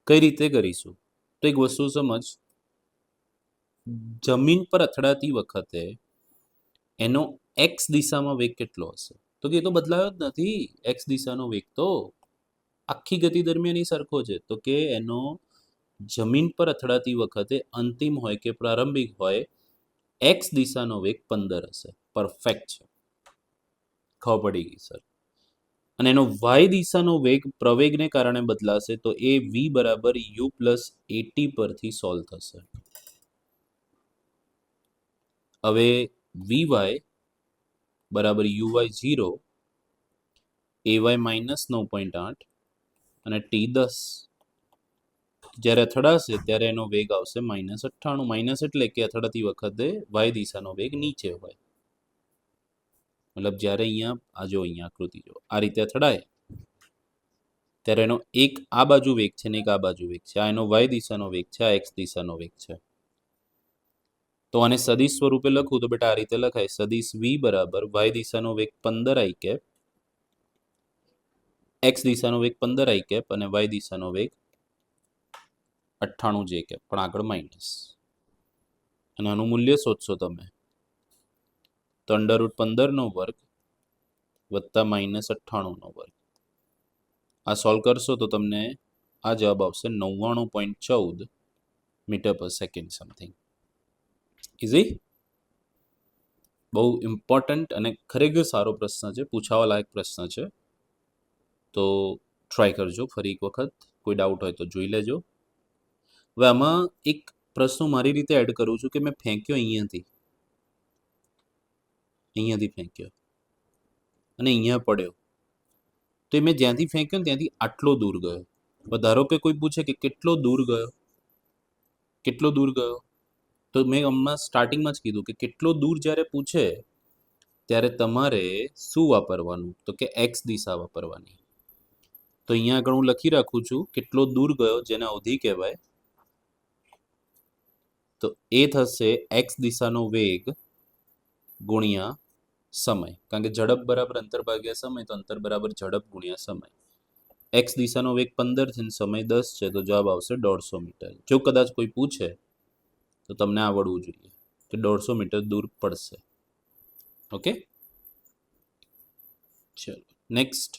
કઈ રીતે કરીશું? તો એક વસ્તુ સમજ, જમીન પર અથડાતી વખતે એનો એક્સ દિશામાં વેગ કેટલો હશે? તો કે એ તો બદલાયો જ નથી. એક્સ દિશાનો વેગ તો આખી ગતિ દરમિયાન એ સરખો છે. તો કે એનો જમીન પર અથડાતી વખતે અંતિમ હોય કે પ્રારંભિક હોય, એક્સ દિશાનો વેગ 15 હશે. પરફેક્ટ છે, ખબર પડી ગઈ સર. અને એનો વાય દિશાનો વેગ પ્રવેગને કારણે બદલાશે, તો એ v બરાબર u પ્લસ એટી પરથી સોલ્વ થશે. હવે vy બરાબર uy 0, ay -9.8 અને t 10. જ્યારે અથડાશે ત્યારે એનો વેગ આવશે -98. માઇનસ એટલે કે અથડાતી વખતે વાય દિશાનો વેગ નીચે હોય. મતલબ જ્યારે અહીંયા આકૃતિ જો આ રીતે અથડાય ત્યારે એનો એક આ બાજુ વેગ છે ને એક આ બાજુ વેગ છે. આ એનો વાય દિશાનો વેગ છે, આ એક્સ દિશાનો વેગ છે. તો આને સદિશ સ્વરૂપે લખું તો બેટા આ રીતે લખાય, સદિશ v બરાબર વાય દિશાનો વેગ 15 i કેપ, એક્સ દિશાનો વેગ 15 i કેપ અને વાય દિશાનો વેગ 98 j કેપ, પણ આગળ માઇનસ. અને આનું મૂલ્ય શોધશો તમે તો √15 વર્ગ વત્તા -98 વર્ગ. આ સોલ્વ કરશો તો તમને આ જવાબ આવશે 99.14 મીટર પર સેકન્ડ સમથિંગ. ઇઝી? બહુ ઇમ્પોર્ટન્ટ અને ખરેખર સારો પ્રશ્ન છે, પૂછાવા લાયક પ્રશ્ન છે. તો ટ્રાય કરજો ફરી એક વખત. કોઈ ડાઉટ હોય તો જોઈ લેજો. હવે આમાં એક પ્રશ્ન મારી રીતે એડ કરું છું કે મેં ફેંક્યો અહીંયાથી ફેંક્યો અને અહીંયા પડ્યો, તો મેં જ્યાંથી ફેંક્યો ને ત્યાંથી આટલો દૂર ગયો. ધારો કે કોઈ પૂછે કે કેટલો દૂર ગયો, તો મેં હમણાં સ્ટાર્ટિંગમાં જ કીધું કે કેટલો દૂર જ્યારે પૂછે ત્યારે તમારે શું વાપરવાનું, તો કે એક્સ દિશા વાપરવાની. તો અહીંયા આગળ હું લખી રાખું છું કેટલો દૂર ગયો, જેને અવધિ કહેવાય. તો એ થશે એક્સ દિશાનો વેગ ગુણ્યા સમય, કારણ કે ઝડપ બરાબર અંતર ભાગ્યા સમય, તો અંતર બરાબર ઝડપ ગુણ્યા સમય. એક્સ દિશાનો વેગ 15 છે અને સમય 10 છે, તો જવાબ આવશે 150 મીટર. જો કદાચ કોઈ પૂછે તો તમને આવડવું જોઈએ કે 150 મીટર દૂર પડશે. ઓકે, ચલો નેક્સ્ટ.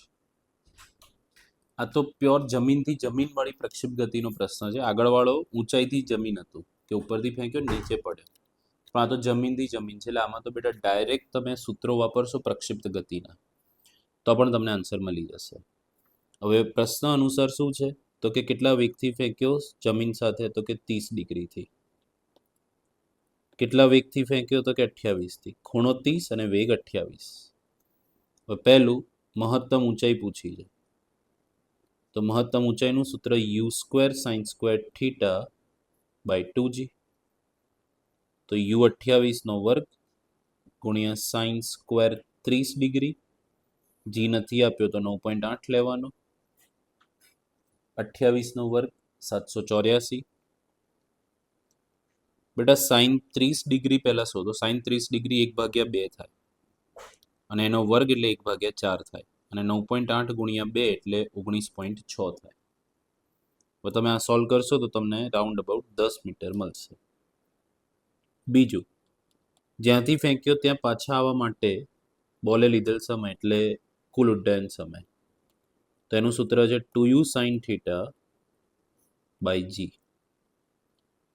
આ તો પ્યોર જમીનથી જમીન વાળી પ્રક્ષેપ ગતિનો પ્રશ્ન છે. આગળવાળો ઊંચાઈથી જમીન હતું કે ઉપરથી ફેંક્યો નીચે પડ્યો, પણ આ તો જમીનથી જમીન છે, એટલે આમાં તો બેટા ડાયરેક્ટ તમે સૂત્રો વાપરશો પ્રક્ષિપ્ત ગતિના તો પણ તમને આન્સર મળી જશે. હવે પ્રશ્ન અનુસાર શું છે, તો કે કેટલા વેગથી ફેંક્યો જમીન સાથે, તો કે 30 ડિગ્રીથી. કેટલા વેગથી ફેંક્યો, તો કે 28થી. ખૂણો 30 અને વેગ 28. હવે પહેલું મહત્તમ ઊંચાઈ પૂછી છે, તો મહત્તમ ઊંચાઈનું સૂત્ર u² sin² theta by 2g. તો u28 ગુણ્યા sin² 30 ડિગ્રી. જી નથી આપ્યો તો 9.8 લેવાનો. 28 784. બેટા sin 30 ડિગ્રી પહેલા શોધો. sin 30 ડિગ્રી 1/2 થાય અને એનો વર્ગ એટલે 1/4 થાય, અને 9.8 ગુણ્યા 2 એટલે 19.6 થાય. હવે તમે આ સોલ્વ કરશો તો તમને રાઉન્ડ અબાઉટ 10 મીટર મળશે. બીજું, જ્યાંથી ફેંક્યો ત્યાં પાછા આવવા માટે બોલે લીધેલ સમય એટલે કુલ ઉડ્ડયન સમય, તો એનું સૂત્ર છે 2u sin theta by G.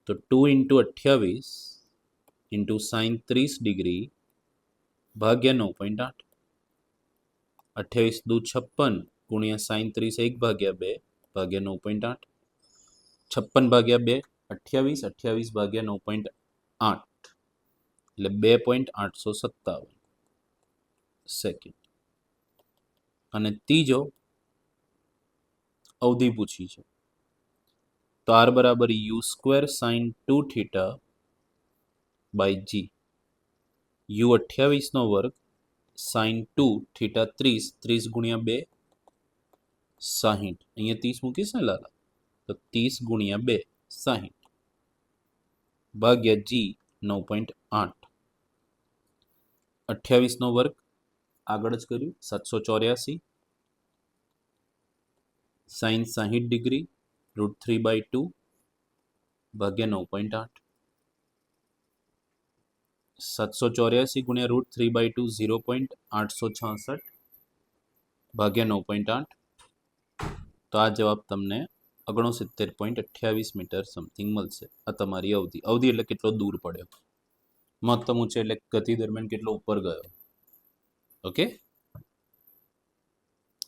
તો 2 × 28 × sin 30 ડિગ્રી ભાગ્યા 9.8. 28 દુ 56 ગુણ્યા sin 30 1/2 ભાગ્યા 9.8. 56 ભાગ્યા 2 28, 28 ભાગ્યા 9.8 એટલે 2.857 સેકન્ડ. અને ત્રીજો અવધિ પૂછી છે, તો r બરાબર u² sin 2 theta by g. u28 sin 2 theta 30, 30 ગુણ્યા 2 60. અહીંયા 30 મૂકીશ ને લાલા, તો 30 ગુણ્યા 2 60 ભાગ્યા જી 9.8. 28 આગળ જ કર્યું 784 sin 60 ડિગ્રી √3/2 ભાગ્યા 9.8. 784 ગુણ્યા √3/2 0.866 ભાગ્યા 9.8. તો આ જવાબ તમને 69.28 મીટર સમથિંગ મળશે. આ તમારી અવધિ. અવધિ એટલે કેટલો દૂર પડ્યો. મહત્તમ ઊંચાઈ એટલે ગતિ દરમિયાન કેટલો ઉપર ગયો. ઓકે,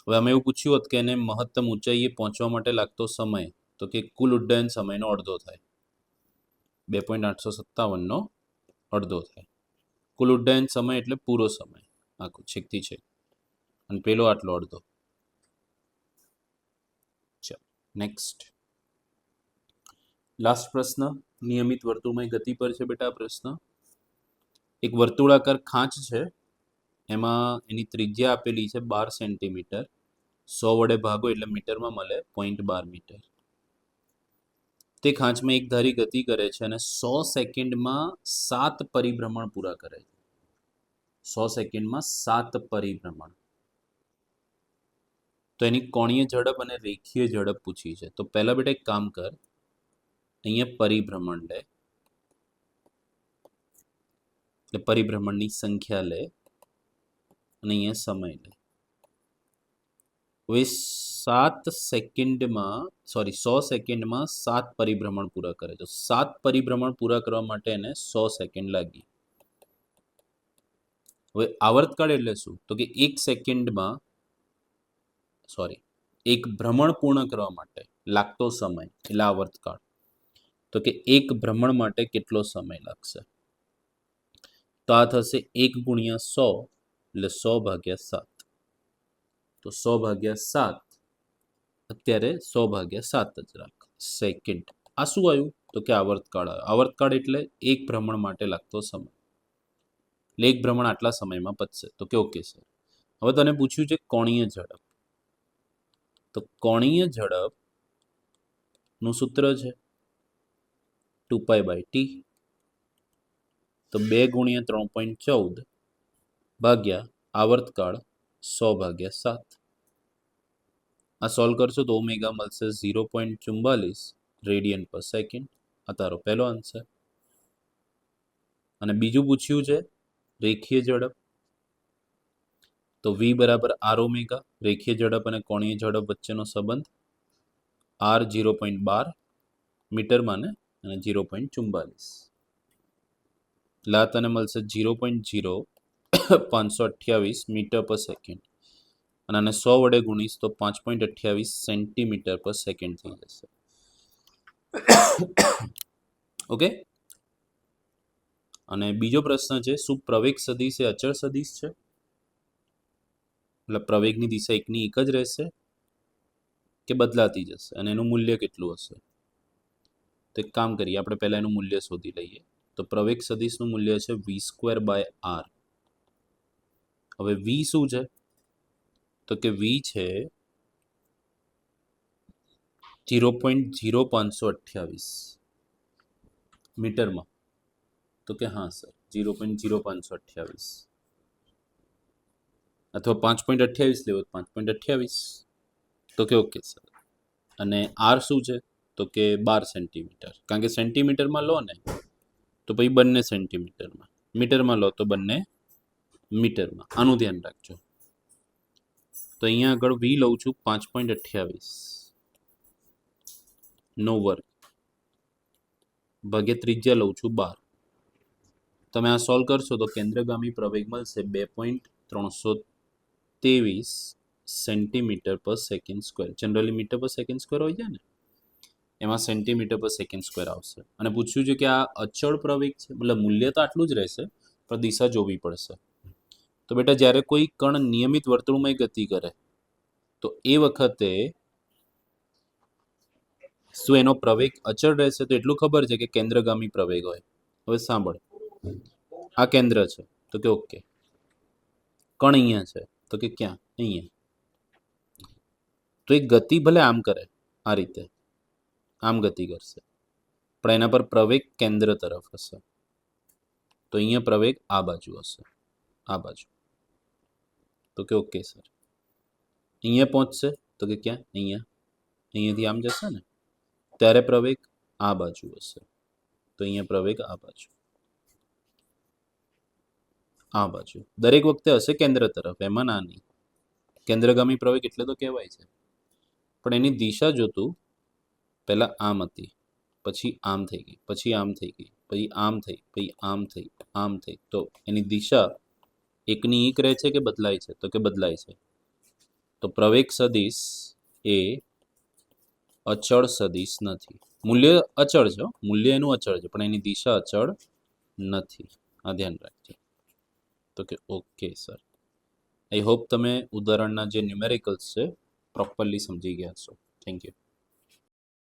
હવે અમે એવું પૂછ્યું હોત કે એને મહત્તમ ઊંચાઈએ પહોંચવા માટે લાગતો સમય, તો કે કુલ ઉડ્ડયન સમયનો અડધો થાય. 2.857 નો અડધો થાય. કુલ ઉડ્ડયન સમય એટલે પૂરો સમય આખું છેકથી છેક, અને પેલો આટલો અડધો. ચાલો નેક્સ્ટ. લાસ્ટ પ્રશ્ન નિયમિત વર્તુળમય ગતિ પર છે બેટા. આ પ્રશ્ન એક વર્તુળાકાર ખાંચ છે, એમાં એની ત્રિજ્યા આપેલી છે 12 સેન્ટીમીટર. 100 વડે ભાગો એટલે મીટરમાં મળે 0.12 મીટર. તે ખાંચમાં એક ધારી ગતિ કરે છે અને 100 સેકન્ડમાં 7 પરિભ્રમણ પૂરા કરે છે. 100 સેકન્ડમાં 7 પરિભ્રમણ. તો એની કોણીય ઝડપ અને રેખીય ઝડપ પૂછી છે. તો પહેલા બેટા એક કામ કર, અહીંયા પરિભ્રમણ લે, એટલે પરિભ્રમણની સંખ્યા લે અને અહીંયા સમય લે. હવે 100 સેકન્ડમાં 7 પરિભ્રમણ પૂરા કરે છે. 7 પરિભ્રમણ પૂરા કરવા માટે એને 100 સેકન્ડ લાગી. હવે આવર્તકાળ એટલે શું, તો કે એક ભ્રમણ પૂર્ણ કરવા માટે લાગતો સમય એટલે આવર્તકાળ. તો કે એક ભ્રમણ માટે કેટલો સમય લાગશે, તો આ થશે 1 ગુણ્યા 100 એટલે 100/7. તો 100/7 અત્યારે 100/7 જ રાખ સેકન્ડ. આ શું આવ્યું, તો કે આવર્તકાળ આવ્યો. આવર્તકાળ એટલે એક ભ્રમણ માટે લાગતો સમય, એટલે એક ભ્રમણ આટલા સમયમાં પતશે. તો કે ઓકે સર. હવે તને પૂછ્યું છે કોણીય ઝડપ. તો કોણીય ઝડપનું સૂત્ર છે 2π/t, તો 2 × 3.14 ભાગ્યા આવર્તકાળ 100/7. આ સોલ્વ કરશો તો ઓમેગા મળશે 0.44 રેડિયન પર સેકન્ડ. આ તારો પહેલો આન્સર. અને બીજું પૂછ્યું છે રેખીય ઝડપ, તો v બરાબર r ઓમેગા, રેખીય ઝડપ અને કોણીય ઝડપ વચ્ચેનો સંબંધ r 0.12 મીટરમાં ને અને 0.44. એટલે આ તને મળશે 0.0528 મીટર પર સેકન્ડ, અને આને 100 વડે ગુણીશ તો 5.28 સેન્ટીમીટર પર સેકન્ડ થઈ જશે. ઓકે. અને બીજો પ્રશ્ન છે, શું પ્રવેગ સદિશ એ અચળ સદિશ છે? એટલે પ્રવેગની દિશા એકની એક જ રહેશે કે બદલાતી જશે, અને એનું મૂલ્ય કેટલું હશે? તો એક કામ કરીએ, આપણે પહેલા એનું મૂલ્ય શોધી લઈએ. તો પ્રવેગ સદિશનું મૂલ્ય છે v²/r. હવે v શું છે? તો કે v છે 0.0528 મીટરમાં. તો કે હા સર, 0.0528 અથવા 5.28 લેવો 5.28. તો કે ઓકે સર. અને આર શું છે? તો કે 12 સેન્ટીમીટર. કારણ કે સેન્ટીમીટરમાં લો ને તો પછી બંને સેન્ટીમીટરમાં, મીટરમાં લો તો બંને મીટરમાં. આનું ધ્યાન રાખજો. તો અહીંયા આગળ v લઉં છું 5.28 નો વર્ગ ભાગ્યા ત્રિજ્યા લઉં છું 12. તમે આ સોલ્વ કરશો તો કેન્દ્રગામી પ્રવેગ મળશે 2.323 સેન્ટીમીટર પર સેકન્ડ સ્ક્વેર. જનરલી મીટર પર સેકન્ડ સ્ક્વેર હોય છે ને, એમાં સેન્ટીમીટર પર સેકન્ડ સ્ક્વેર આવશે. અને પૂછ્યું છે કે આ અચળ પ્રવેગ છે, મતલબ મૂલ્ય તો આટલું જ રહેશે પણ દિશા જોવી પડશે. તો બેટા જ્યારે કોઈ કણ નિયમિત વર્તુળમય ગતિ કરે તો એ વખતે શું એનો પ્રવેગ અચળ રહેશે? તો એટલું ખબર છે કે કેન્દ્રગામી પ્રવેગ હોય. હવે સાંભળ, આ કેન્દ્ર છે તો કે ઓકે, કણ અહીંયા છે તો કે ક્યાં? અહીંયા. તો એ ગતિ ભલે આમ કરે, આ રીતે આમ ગતિ કરશે, પણ એના પર પ્રવેગ કેન્દ્ર તરફ હશે. તો અહીંયા પ્રવેગ આ બાજુ હશે, આ બાજુ. તો કે ઓકે સર. અહીંયા પહોંચશે તો કે ક્યાં? અહીંયા. અહીંયાથી આમ જશે ને ત્યારે પ્રવેગ આ બાજુ હશે. તો અહીંયા પ્રવેગ આ બાજુ, આ બાજુ. દરેક વખતે હશે કેન્દ્ર તરફ, એમાં ના નહીં. કેન્દ્રગામી પ્રવેગ એટલે તો કહેવાય છે. પણ એની દિશા જોતું, પહેલા આમ હતી, પછી આમ થઈ ગઈ, પછી આમ થઈ ગઈ, પછી આમ થઈ, પછી આમ થઈ, આમ થઈ. તો એની દિશા એકની એક રહે છે કે બદલાય છે? તો કે બદલાય છે. તો પ્રવેગ સદિશ એ અચળ સદિશ નથી. મૂલ્ય અચળ છે, મૂલ્ય એનું અચળ છે, પણ એની દિશા અચળ નથી. આ ધ્યાન રાખજો. તો કે ઓકે સર. આઈ હોપ તમે ઉદાહરણના જે ન્યુમેરિકલ્સ છે પ્રોપરલી સમજી ગયા છો. Thank you.